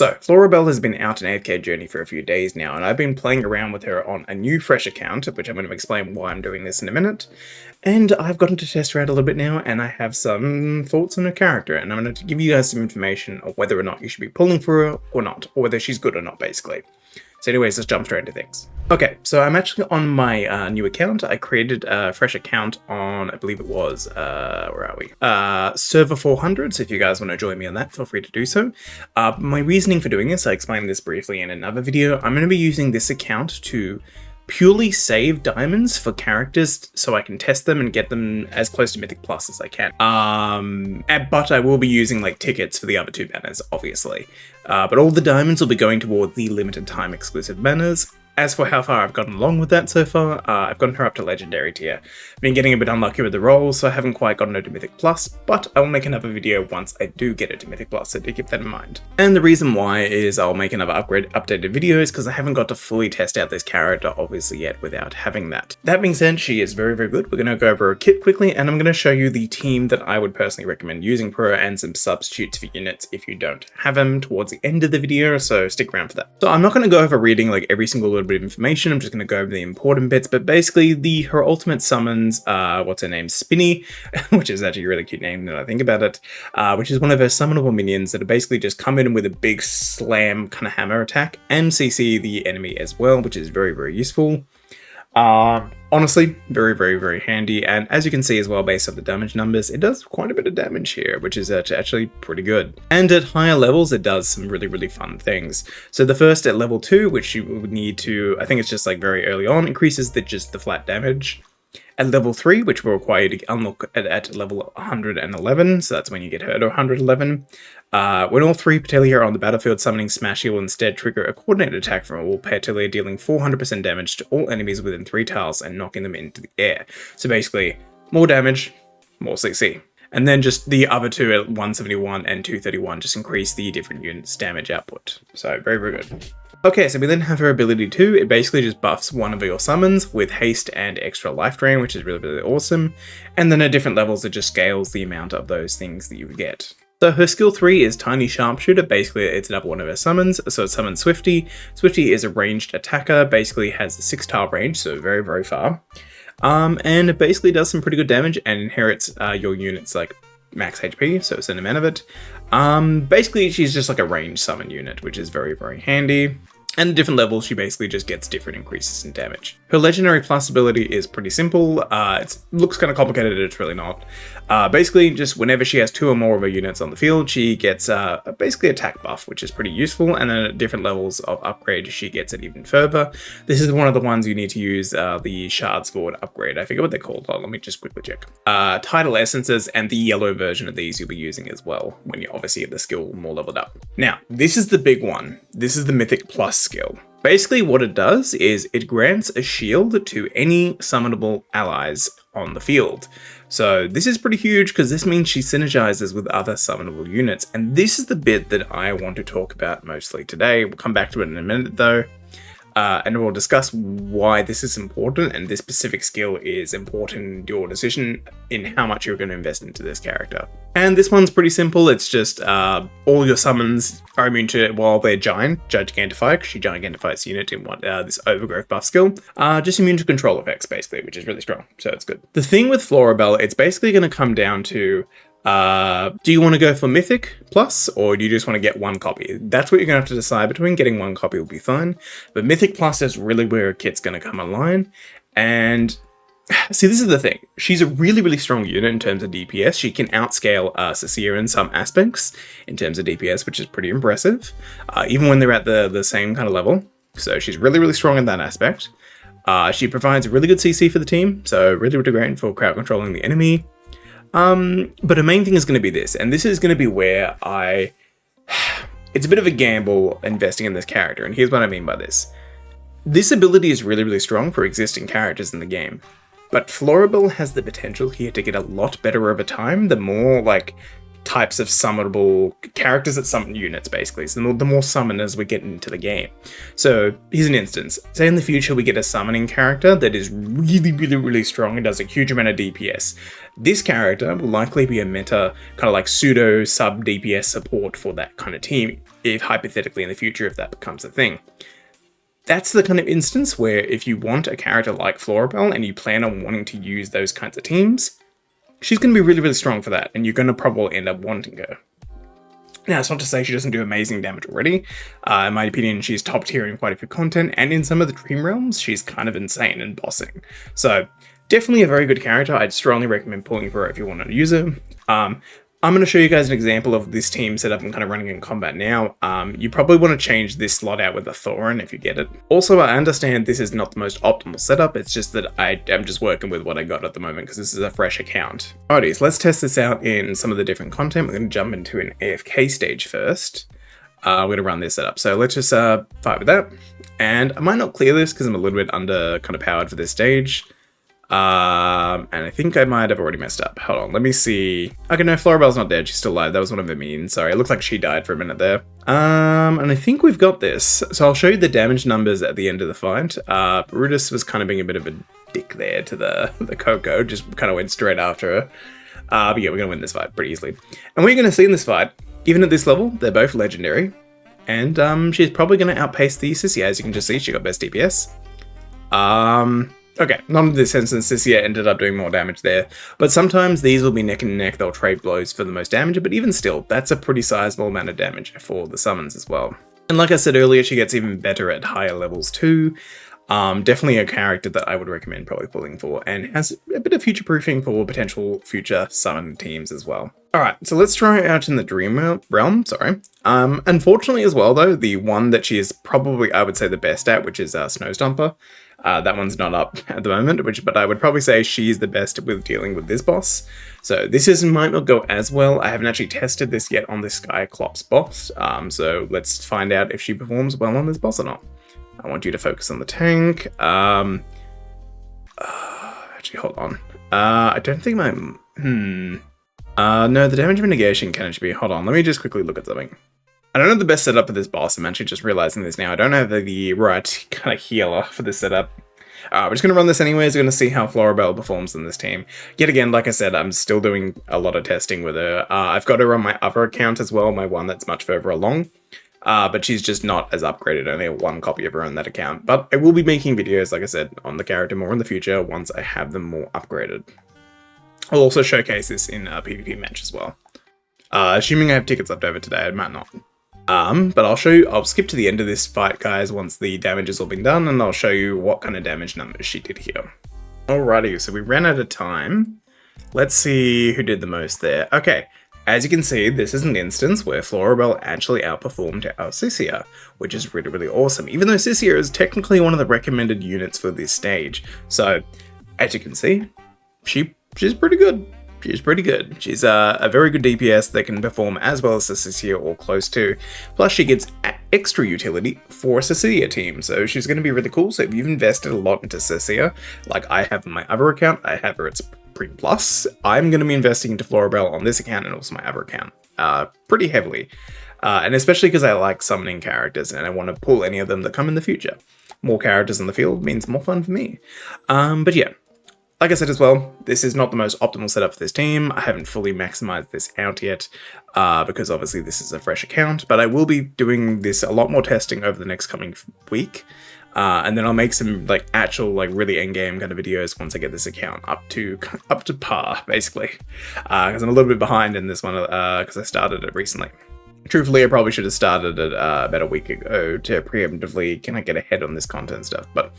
So, Florabelle has been out an AFK journey for a few days now, and I've been playing around with her on a new fresh account, which I'm going to explain why I'm doing this in a minute. And I've gotten to test her out a little bit now, and I have some thoughts on her character, and I'm going to give you guys some information on whether or not you should be pulling for her or not, or whether she's good or not, basically. So anyways, let's jump straight into things. Okay, so I'm actually on my new account. I created a fresh account on, I believe it was, where are we? Server 400, so if you guys want to join me on that, feel free to do so. My reasoning for doing this, I explained this briefly in another video. I'm going to be using this account to purely save diamonds for characters so I can test them and get them as close to Mythic Plus as I can. But I will be using like tickets for the other two banners, obviously. But all the diamonds will be going towards the limited time exclusive banners. As for how far I've gotten along with that so far, I've gotten her up to Legendary tier. I've been getting a bit unlucky with the rolls, so I haven't quite gotten her to Mythic Plus, but I will make another video once I do get her to Mythic Plus, so do keep that in mind. And the reason why is I'll make another updated video is because I haven't got to fully test out this character, obviously, yet without having that. That being said, she is very, very good. We're going to go over her kit quickly, and I'm going to show you the team that I would personally recommend using for her and some substitutes for units if you don't have them towards the end of the video, so stick around for that. So I'm not going to go over reading like every single little bit of information. I'm just going to go over the important bits, but basically her ultimate summons, what's her name, Spinny, which is actually a really cute name now that I think about it, which is one of her summonable minions that are basically just come in with a big slam kind of hammer attack and CC the enemy as well, which is very, very useful. Honestly, very, very, very handy, and as you can see as well, based on the damage numbers, it does quite a bit of damage here, which is actually pretty good. And at higher levels, it does some really, really fun things. So the first at level 2, which you would need to, I think it's just like very early on, increases just the flat damage. At level 3, which will require you to unlock at level 111, so that's when you get her to 111. When all 3 Petelia are on the battlefield, summoning Smash Heal will instead trigger a coordinated attack from all Petelia, dealing 400% damage to all enemies within 3 tiles and knocking them into the air. So basically, more damage, more CC. And then just the other two at 171 and 231 just increase the different units' damage output. So very, very good. Okay, so we then have her ability 2. It basically just buffs one of your summons with haste and extra life drain, which is really, really awesome. And then at different levels, it just scales the amount of those things that you would get. So her skill 3 is Tiny Sharpshooter. Basically, it's another one of her summons. So it summons Swifty. Swifty is a ranged attacker, basically has a 6-tile range, so very, very far. And it basically does some pretty good damage and inherits your units like max HP, so it's an amount of it. Basically, she's just like a ranged summon unit, which is very, very handy. And at different levels, she basically just gets different increases in damage. Her Legendary Plus ability is pretty simple. It looks kind of complicated, it's really not. Basically, just whenever she has 2 or more of her units on the field, she gets basically attack buff, which is pretty useful. And then at different levels of upgrade, she gets it even further. This is one of the ones you need to use the Shards Forward upgrade. I forget what they're called. Let me just quickly check. Tidal Essences and the yellow version of these you'll be using as well when you obviously get the skill more leveled up. Now, this is the big one. This is the Mythic Plus skill. Basically what it does is it grants a shield to any summonable allies on the field. So this is pretty huge because this means she synergizes with other summonable units, and this is the bit that I want to talk about mostly today. We'll come back to it in a minute though. And we'll discuss why this is important, and this specific skill is important in your decision in how much you're going to invest into this character. And this one's pretty simple. It's just all your summons are immune to it while they're Gigantify, because she Gigantifies unit in this Overgrowth buff skill. Just immune to control effects, basically, which is really strong, so it's good. The thing with Florabelle, it's basically going to come down to do you want to go for Mythic Plus, or do you just want to get 1 copy? That's what you're going to have to decide between. Getting 1 copy will be fine, but Mythic Plus is really where a kit's going to come online. And see, this is the thing. She's a really, really strong unit in terms of DPS. She can outscale Cecia in some aspects in terms of DPS, which is pretty impressive, even when they're at the same kind of level. So she's really, really strong in that aspect. She provides really good CC for the team, so really, really great for crowd controlling the enemy. But her main thing is going to be this, and this is going to be where it's a bit of a gamble investing in this character, and here's what I mean by this. This ability is really, really strong for existing characters in the game, but Florabelle has the potential here to get a lot better over time, the more, like, types of summonable characters that summon units, basically. So the more summoners we get into the game. So here's an instance. Say in the future we get a summoning character that is really strong and does a huge amount of DPS. This character will likely be a meta kind of like pseudo sub DPS support for that kind of team, if hypothetically in the future if that becomes a thing. That's the kind of instance where if you want a character like Florabelle and you plan on wanting to use those kinds of teams, she's going to be really strong for that, and you're going to probably end up wanting her. Now, it's not to say she doesn't do amazing damage already. In my opinion, she's top tier in quite a few content, and in some of the Dream Realms, she's kind of insane in bossing. So, definitely a very good character. I'd strongly recommend pulling for her if you want to use her. I'm going to show you guys an example of this team setup I'm kind of running in combat now. You probably want to change this slot out with a Thorin if you get it. Also, I understand this is not the most optimal setup. It's just that I am just working with what I got at the moment because this is a fresh account. Alrighty, so let's test this out in some of the different content. We're going to jump into an AFK stage first. We're going to run this setup. So let's just fight with that. And I might not clear this because I'm a little bit under kind of powered for this stage. And I think I might have already messed up. Hold on, let me see. Okay, no, Florabelle's not dead. She's still alive. That was one of her minions. Sorry, it looks like she died for a minute there. And I think we've got this. So I'll show you the damage numbers at the end of the fight. Brutus was kind of being a bit of a dick there to the Coco. Just kind of went straight after her. But yeah, we're going to win this fight pretty easily. And what you're going to see in this fight, even at this level, they're both legendary. And she's probably going to outpace the Cecia. As you can just see, she got best DPS. Okay, not in this instance, Cecia ended up doing more damage there, but sometimes these will be neck and neck, they'll trade blows for the most damage, but even still, that's a pretty sizable amount of damage for the summons as well. And like I said earlier, she gets even better at higher levels too. Definitely a character that I would recommend probably pulling for, and has a bit of future-proofing for potential future summon teams as well. Alright, so let's try it out in the Dream Realm, sorry. Unfortunately as well though, the one that she is probably, I would say, the best at, which is Snow Stomper, that one's not up at the moment, but I would probably say she's the best with dealing with this boss. So this might not go as well. I haven't actually tested this yet on this 𝙀𝙓𝙋𝘼𝙉𝘿 boss, so let's find out if she performs well on this boss or not. I want you to focus on the tank. Actually, hold on. I don't think my... no, the damage mitigation can actually be... Hold on, let me just quickly look at something. I don't have the best setup for this boss. I'm actually just realizing this now. I don't have the right kind of healer for this setup. We're just going to run this anyways. We're going to see how Florabelle performs in this team. Yet again, like I said, I'm still doing a lot of testing with her. I've got her on my other account as well, my one that's much further along. But she's just not as upgraded. I only have one copy of her on that account. But I will be making videos, like I said, on the character more in the future once I have them more upgraded. I'll also showcase this in a PvP match as well. Assuming I have tickets left over today, I might not. But I'll skip to the end of this fight, guys, once the damage has all been done, and I'll show you what kind of damage numbers she did here. Alrighty, so we ran out of time. Let's see who did the most there. Okay, as you can see, this is an instance where Florabelle actually outperformed our Cecia, which is really awesome, even though Cecia is technically one of the recommended units for this stage. So, as you can see, she's pretty good. She's pretty good. She's a very good DPS that can perform as well as the Cecia or close to. Plus she gives extra utility for a Cecia team, so she's going to be really cool. So if you've invested a lot into Cecia, like I have in my other account, I have her at Supreme Plus, I'm going to be investing into Florabelle on this account and also my other account pretty heavily. And especially because I like summoning characters and I want to pull any of them that come in the future. More characters in the field means more fun for me. But yeah. Like I said as well, this is not the most optimal setup for this team. I haven't fully maximized this out yet because obviously this is a fresh account, but I will be doing this a lot more testing over the next coming week. And then I'll make some actual really end-game kind of videos once I get this account up to par, basically. Because I'm a little bit behind in this one because I started it recently. Truthfully, I probably should have started it about a week ago to preemptively kind of get ahead on this content stuff, but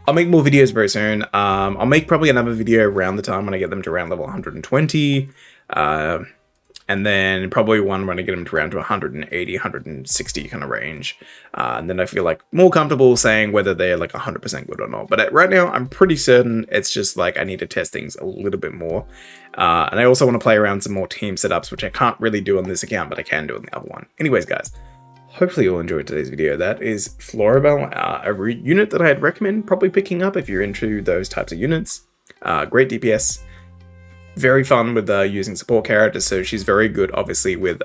I'll make more videos very soon. I'll make probably another video around the time when I get them to around level 120. And then probably one when I get them to around to 180, 160 kind of range. And then I feel more comfortable saying whether they're 100% good or not. But right now, I'm pretty certain it's just I need to test things a little bit more. And I also want to play around some more team setups, which I can't really do on this account, but I can do on the other one. Anyways, guys. Hopefully you'll enjoy today's video. That is Florabelle, a unit that I'd recommend probably picking up if you're into those types of units. Great DPS, very fun with using support characters, so she's very good, obviously, with...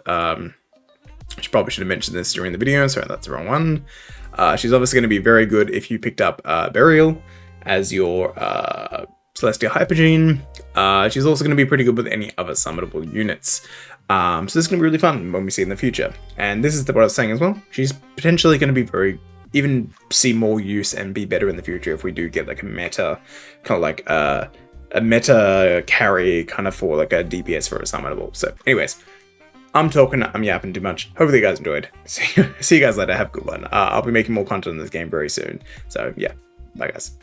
She probably should have mentioned this during the video, sorry, that's the wrong one. She's obviously going to be very good if you picked up Burial as your Celestial Hypergene. She's also going to be pretty good with any other summonable units. So this is going to be really fun when we see in the future. And this is what I was saying as well. She's potentially going to be even see more use and be better in the future if we do get like a meta, kind of like a meta carry kind of for like a DPS for a summonable. So anyways, I'm yapping too much. Hopefully you guys enjoyed. See you guys later. Have a good one. I'll be making more content in this game very soon. So yeah, bye guys.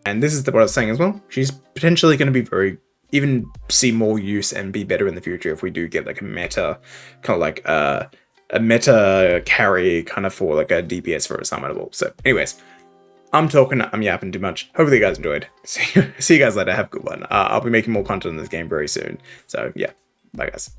And this is what I was saying as well. She's potentially going to be even see more use and be better in the future if we do get like a meta, kind of like a meta carry kind of for like a DPS for a summonable. So anyways, I'm yapping too much. Hopefully you guys enjoyed. See you guys later. Have a good one. I'll be making more content in this game very soon. So yeah, bye guys.